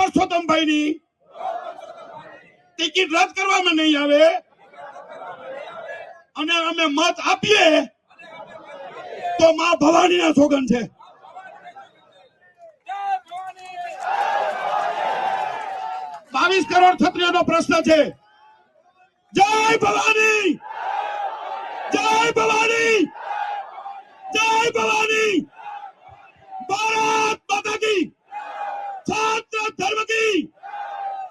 પરસોત્તમભાઈ ની ટિકિટ રદ કરવામાં નહીં આવે અને અમે મત આપીએ તો માં ભવાની ના સોગન છે. 22 કરોડ ક્ષત્રિયોનો પ્રશ્ન છે. જય ભવાની, જય ભવાની, જય ભવાની. भारत माता की, छात्र धर्म की,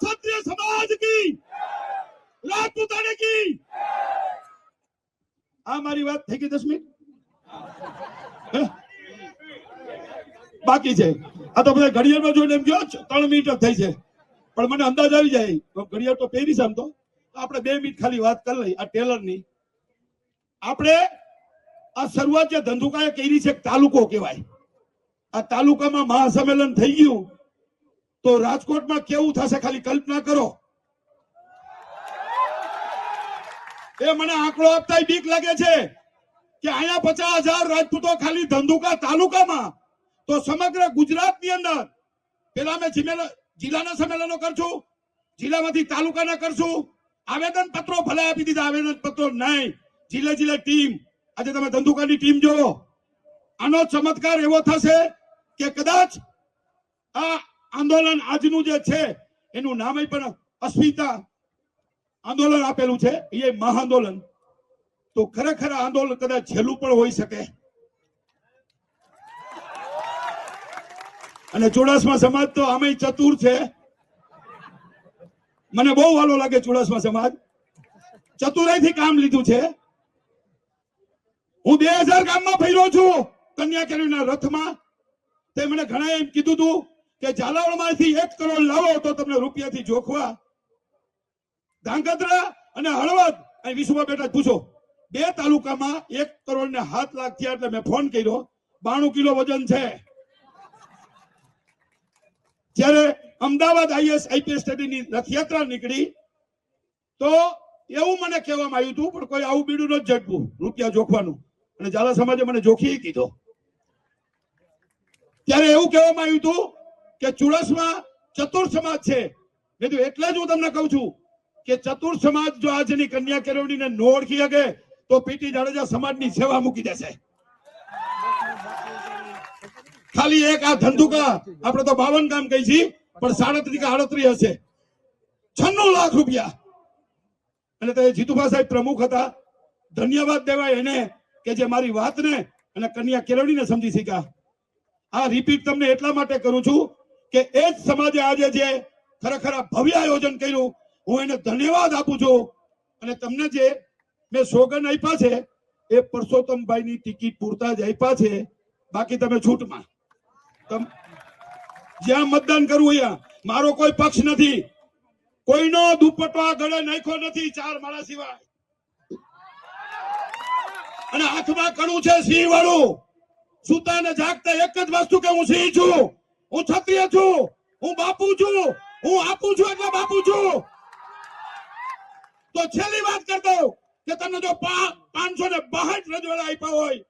क्षत्रिय समाज की, राजपूताने की. આ મારી વાત થઈ ગઈ 10 મિનિટ બાકી છે. આ તો બધા ઘડિયાળમાં જોઈને એમ કહો 3 મિનિટ જ થઈ છે, પણ મને અંદાજ આવી જાય ઘડિયાળ તો પહેરી છે. આમ તો આપણે 2 મિનિટ ખાલી વાત કરી લઈ. આ ટેલરની આપણે આ શરૂઆત જે ધંધુકાએ કરી છે તાલુકો કહેવાય. આ તાલુકામાં મહાસંમેલન થઈ ગયું તો રાજકોટમાં કેવું થશે ખાલી કલ્પના કરો. એ મને આંકડો આપતા બીક લાગે છે કે અહીંયા 50,000 રાજપૂતો ખાલી ધંધુકા તાલુકામાં, તો સમગ્ર ગુજરાતની અંદર પેલા અમે જિલ્લાના સંમેલનો કરશું, જિલ્લામાંથી તાલુકાના કરશું. આવેદન પત્રો ભલે આપી દીધા, આવેદન પત્રો નહીં, જિલ્લે ટીમ. આજે તમે ધંધુકાની ટીમ જોવો. આનો ચમત્કાર એવો થશે કે કદાચ આ આંદોલન આજનું જે છે એનું નામ પણ અસ્મિતા આંદોલન આપેલું છે, એ મહાઆંદોલન. તો ખરેખર આંદોલન કદાચ છેલ્લું પણ હોઈ શકે. અને ચુડાસમા સમાજ તો આમે ચતુર છે. મને બહુ વાલો લાગે ચુડાસમા સમાજ, ચતુરાઈથી કામ લીધું છે. હું 2000 ગામમાં ફર્યો છું કન્યા કેળવીના રથમાં. તે મને ઘણા એમ કીધું હતું કે ઝાલાવાડમાંથી 1 કરોડ લાવો તો તમને રૂપિયાથી જોખવા. ધાંગધ્રા અને હળવદ અહીં વિશ્વમાં બેઠા પૂછો, 2 તાલુકામાં 1 કરોડ ને 7 લાખ થયા. એટલે મેં ફોન કર્યો, 92 કિલો વજન છે. જ્યારે અમદાવાદ IPS સ્ટડીની રથયાત્રા નીકળી તો એવું મને કહેવામાં આવ્યું હતું, પણ કોઈ આવું બીડું નથી ઝડપું રૂપિયા જોખવાનું. અને ઝાલા સમાજે મને જોખી કીધો. ત્યારે એવું કહેવામાં આવ્યું હતું કે ચુડાસમા ચતુર સમાજ છે. મેં તો એટલે જ હું તમને કહું છું કે ચતુર સમાજ જો આજની કન્યા કેળવણીને ન ઓળખી શકે તો પીટી જાડેજા સમાજની સેવા મૂકી દેશે. ખાલી એક આ ધંધુકા આપણે તો 52 ગામ કહી છીએ, પણ 37 કે 38 હશે. 96 લાખ રૂપિયા. અને તે જીતુભા સાહેબ પ્રમુખ હતા. ધન્યવાદ દેવાય એને કે જે મારી વાતને અને કન્યા કેળવણીને સમજી શક્યા. આ રિપીટ તમને એટલા માટે કરું છું કે એ જ સમાજે આજે જે ખરેખર ભવ્ય આયોજન કર્યું, હું એને ધન્યવાદ આપું છું. અને તમને જે મેં સોગન આપ્યા છે એ પરસોત્તમભાઈની ટિકિટ પૂરતા જ આપ્યા છે. બાકી તમે છૂટમાં જ્યાં મતદાન કરવું અહીંયા મારો કોઈ પક્ષ નથી, કોઈનો દુપટ્ટો આ ગળે નાખ્યો નથી 4 માળા સિવાય. અને હાથમાં કણું છે સિંહ વાળું. સુતા ને જાગતા એક જ વસ્તુ કે હું સિંહ છું, હું ક્ષત્રિય છું, હું બાપુ છું, હું આપું છું એટલે બાપુ છું. તો છેલ્લી વાત કરતો કે તમને જો 562 રજવાડા આપ્યા હોય,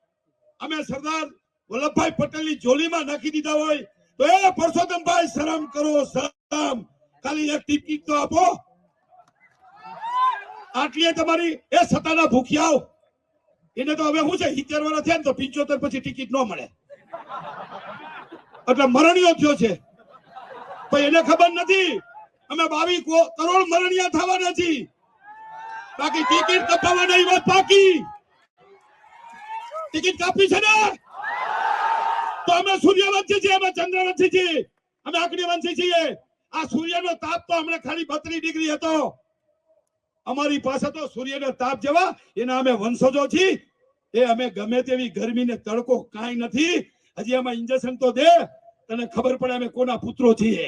અમે સરદાર વલ્લભભાઈ પટેલની જોલીમાં નાખી દીધા હોય, તો એ પરસોત્તમભાઈ શરમ કરો, શરમ. ખાલી એક ટિકિટ તો આપો. આટલી તમારી એ સત્તાના ભૂખ્યાઓ. એને તો હવે શું છે 70 વર્ષ થયા ને તો 75 પછી ટિકિટ ન મળે એટલે મરણીયો થયો છે. પણ એને ખબર નથી અમે 22 કરોડ મરણિયા થવાના છીએ. બાકી ટિકિટ કપાવવાના વાત બાકી. ટિકિટ કાપી છે ને તો અમે સૂર્યવંશી છીએ, અમે ચંદ્રવંશી છીએ, અમે અગ્નિવંશી છીએ. આ સૂર્યનો તાપ તો હમણાં ખાલી 32 ડિગ્રી હતો. અમારી પાસે તો સૂર્યનો તાપ જેવા એના અમે વંશજો છીએ. એ અમે ગમે તેવી ગરમી ને તડકો કાંઈ નથી. હજી આમાં ઇન્જેક્શન તો દે, તને ખબર પડે અમે કોના પુત્રો છીએ.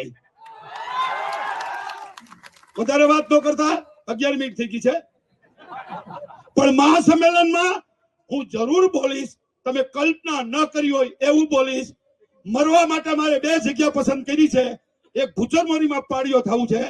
વધારે વાત ન કરતા 11 મિનિટ થઈ ગઈ છે. પણ મહાસંમેલનમાં હું જરૂર બોલીશ. તમે કલ્પના ન કરી હોય એવું બોલીશ. મરવા માટે મારે 2 જગ્યા પસંદ કરી છે. એક ભુજરમોરીમાં પાડીઓ થવું છે